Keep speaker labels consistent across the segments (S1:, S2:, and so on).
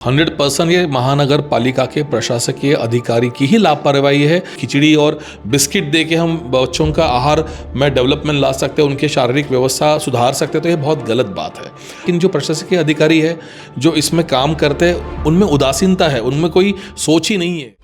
S1: 100% ये महानगर पालिका के प्रशासकीय अधिकारी की ही लापरवाही है। खिचड़ी और बिस्किट दे के हम बच्चों का आहार में डेवलपमेंट ला सकते हैं, उनके शारीरिक व्यवस्था सुधार सकते हैं, तो ये बहुत गलत बात है। लेकिन जो प्रशासकीय अधिकारी है जो इसमें काम करते हैं उनमें उदासीनता है, उनमें कोई सोच ही नहीं है।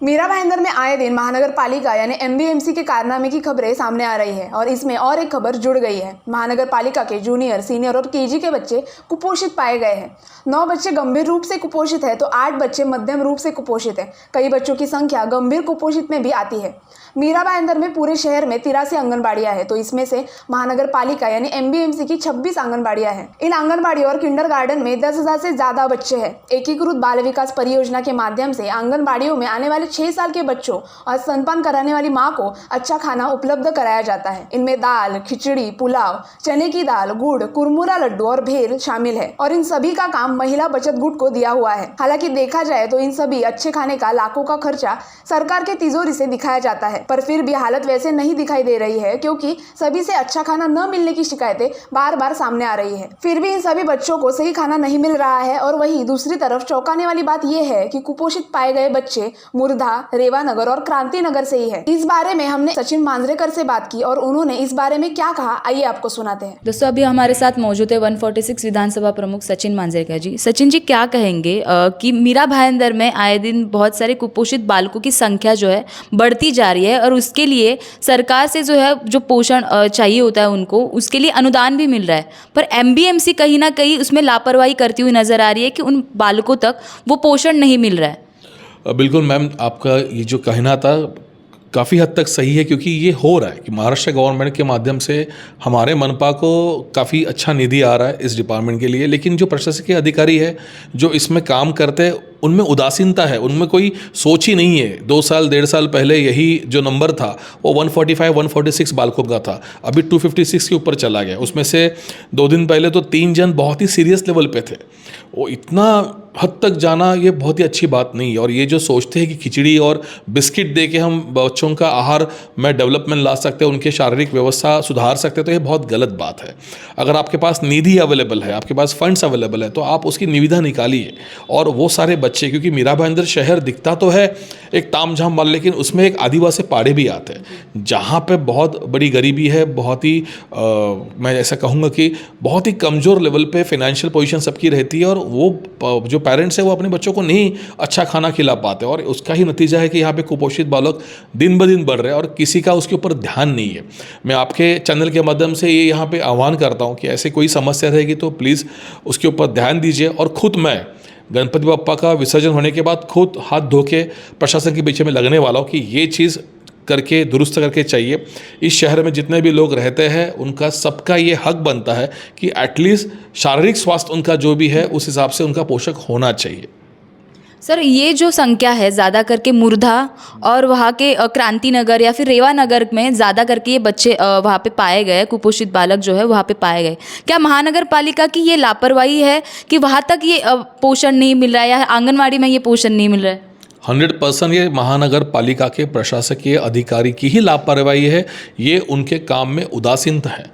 S2: मीरा भाईंदर में आए दिन महानगर पालिका यानी एमबीएमसी के कारनामे की खबरें सामने आ रही है और इसमें और एक खबर जुड़ गई है। महानगर पालिका के जूनियर, सीनियर और केजी के बच्चे कुपोषित पाए गए हैं। 9 बच्चे गंभीर रूप से कुपोषित है तो 8 बच्चे मध्यम रूप से कुपोषित है। कई बच्चों की संख्या गंभीर कुपोषित में भी आती है। मीरा भाईंदर में पूरे शहर में 83 आंगनबाड़ियां हैं, तो इसमें से महानगर पालिका यानी एमबीएमसी की 26 आंगनबाड़ियां हैं। इन आंगनबाड़ियों और किंडरगार्टन में 10,000 से ज्यादा बच्चे हैं। एकीकृत बाल विकास परियोजना के माध्यम से आंगनबाड़ियों में आने वाले 6 साल के बच्चों और स्तनपान कराने वाली माँ को अच्छा खाना उपलब्ध कराया जाता है। इनमें दाल, खिचड़ी, पुलाव, चने की दाल, गुड़, कुरमुरा लड्डू और भेल शामिल है और इन सभी का काम महिला बचत गुट को दिया हुआ है। हालांकि देखा जाए तो इन सभी अच्छे खाने का लाखों का खर्चा सरकार के तिजोरी से दिखाया जाता है, पर फिर भी हालत वैसे नहीं दिखाई दे रही है क्योंकि सभी से अच्छा खाना न मिलने की शिकायतें बार बार सामने आ रही है। फिर भी इन सभी बच्चों को सही खाना नहीं मिल रहा है और वहीं दूसरी तरफ चौंकाने वाली बात यह है कि कुपोषित पाए गए बच्चे मुर्धा, रेवानगर और क्रांति नगर से ही है। इस बारे में हमने सचिन मांजरेकर से बात की और उन्होंने इस बारे में क्या कहा, आइए आपको सुनाते हैं।
S3: दोस्तों, अभी हमारे साथ मौजूद है 146 विधानसभा प्रमुख सचिन मांजरेकर जी। सचिन जी, क्या कहेंगे कि मीरा भाईंदर में आए दिन बहुत सारे कुपोषित बालकों की संख्या जो है बढ़ती जा रही है और उसके लिए सरकार से जो है जो पोषण चाहिए होता है उनको, उसके लिए अनुदान भी मिल रहा है, पर एमबीएमसी कहीं ना कहीं उसमें लापरवाही करती हुई नजर आ रही है कि उन बालकों तक वो पोषण नहीं मिल रहा है।
S1: बिल्कुल मैम, आपका ये जो कहना था काफ़ी हद तक सही है, क्योंकि ये हो रहा है कि महाराष्ट्र गवर्नमेंट के माध्यम से हमारे मनपा को काफ़ी अच्छा निधि आ रहा है इस डिपार्टमेंट के लिए, लेकिन जो प्रशासकीय अधिकारी है जो इसमें काम करते हैं उनमें उदासीनता है, उनमें कोई सोच ही नहीं है। 2 साल 1.5 साल पहले यही जो नंबर था वो 145-146 बालकों का था, अभी 256 के ऊपर चला गया। उसमें से 2 दिन पहले तो 3 जन बहुत ही सीरियस लेवल पे थे। वो इतना हद तक जाना ये बहुत ही अच्छी बात नहीं है। और ये जो सोचते हैं कि खिचड़ी और बिस्किट दे के हम बच्चों का आहार में डेवलपमेंट ला सकते हैं, उनके शारीरिक व्यवस्था सुधार सकते हैं, तो ये बहुत गलत बात है। अगर आपके पास निधि अवेलेबल है, आपके पास फंड्स अवेलेबल है, तो आप उसकी निविदा निकालिए और वो सारे बच्चे, क्योंकि मीरा भाईंदर शहर दिखता तो है एक तामझाम वाला, लेकिन उसमें एक आदिवासी पाड़े भी आते हैं जहाँ पे बहुत बड़ी गरीबी है, बहुत ही मैं ऐसा कहूँगा कि बहुत ही कमज़ोर लेवल पे फाइनेंशियल पोजीशन सबकी रहती है और वो जो पेरेंट्स है वो अपने बच्चों को नहीं अच्छा खाना खिला पाते और उसका ही नतीजा है कि यहाँ पे कुपोषित बालक दिन ब दिन बढ़ रहे हैं और किसी का उसके ऊपर ध्यान नहीं है। मैं आपके चैनल के माध्यम से ये यहाँ पे आह्वान करता हूँ कि ऐसे कोई समस्या रहेगी तो प्लीज़ उसके ऊपर ध्यान दीजिए। और खुद मैं गणपति बप्पा का विसर्जन होने के बाद खुद हाथ धो के प्रशासन के पीछे में लगने वाला हूँ कि ये चीज़ करके दुरुस्त करके चाहिए। इस शहर में जितने भी लोग रहते हैं उनका सबका ये हक बनता है कि एटलीस्ट शारीरिक स्वास्थ्य उनका जो भी है उस हिसाब से उनका पोषक होना चाहिए।
S3: सर, ये जो संख्या है ज़्यादा करके मुर्धा और वहाँ के क्रांति नगर या फिर रेवा नगर में ज़्यादा करके ये बच्चे वहाँ पे पाए गए, कुपोषित बालक जो है वहाँ पे पाए गए। क्या महानगर पालिका की ये लापरवाही है कि वहाँ तक ये पोषण नहीं मिल रहा है या आंगनवाड़ी में ये पोषण नहीं मिल रहा है?
S1: 100% ये महानगर पालिका के प्रशासकीय अधिकारी की ही लापरवाही है, ये उनके काम में उदासीनता है।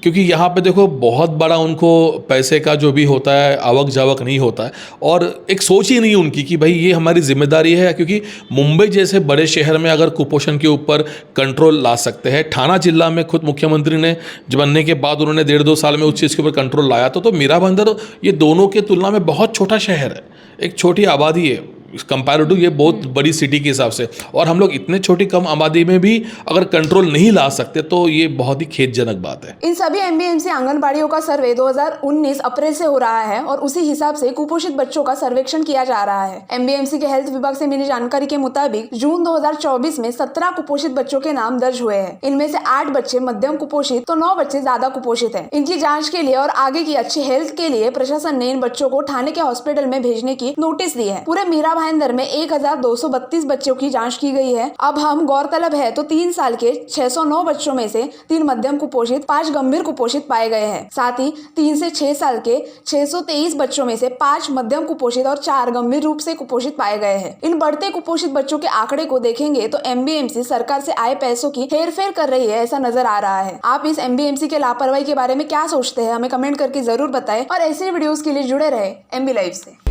S1: क्योंकि यहाँ पे देखो बहुत बड़ा उनको पैसे का जो भी होता है आवक जावक नहीं होता है और एक सोच ही नहीं उनकी कि भाई ये हमारी जिम्मेदारी है। क्योंकि मुंबई जैसे बड़े शहर में अगर कुपोषण के ऊपर कंट्रोल ला सकते हैं, ठाना जिला में खुद मुख्यमंत्री ने जब बनने के बाद उन्होंने 1.5-2 साल में उस चीज़ के ऊपर कंट्रोल लाया तो मीरा भाईंदर ये दोनों के तुलना में बहुत छोटा शहर है, एक छोटी आबादी है कंपेयर टू ये बहुत बड़ी सिटी के हिसाब से। और हम लोग इतने छोटी कम आबादी में भी अगर कंट्रोल नहीं ला सकते तो ये बहुत ही खेदजनक बात है।
S2: इन सभी एमबीएमसी आंगनबाड़ियों का सर्वे 2019 अप्रैल से हो रहा है और उसी हिसाब से कुपोषित बच्चों का सर्वेक्षण किया जा रहा है। एमबीएमसी के हेल्थ विभाग से मिली जानकारी के मुताबिक जून 2024 में 17 कुपोषित बच्चों के नाम दर्ज हुए हैं। इनमें से 8 बच्चे मध्यम कुपोषित तो 9 बच्चे ज्यादा कुपोषित हैं। इनकी जाँच के लिए और आगे की अच्छी हेल्थ के लिए प्रशासन ने इन बच्चों को ठाणे के हॉस्पिटल में भेजने की नोटिस दी है। पूरे मीरा भाईंदर में 1232 बच्चों की जांच की गई है। अब हम गौरतलब है तो 3 साल के 609 बच्चों में से 3 मध्यम कुपोषित, 5 गंभीर कुपोषित पाए गए हैं। साथ ही 3 से 6 साल के 623 बच्चों में से 5 मध्यम कुपोषित और 4 गंभीर रूप से कुपोषित पाए गए हैं। इन बढ़ते कुपोषित बच्चों के आंकड़े को देखेंगे तो एमबीएमसी सरकार से आए पैसों की हेरफेर कर रही है, ऐसा नजर आ रहा है। आप इस एमबीएमसी के लापरवाही के बारे में क्या सोचते हैं, हमें कमेंट करके जरूर बताएं और ऐसे वीडियोस के लिए जुड़े रहे एमबी लाइव से।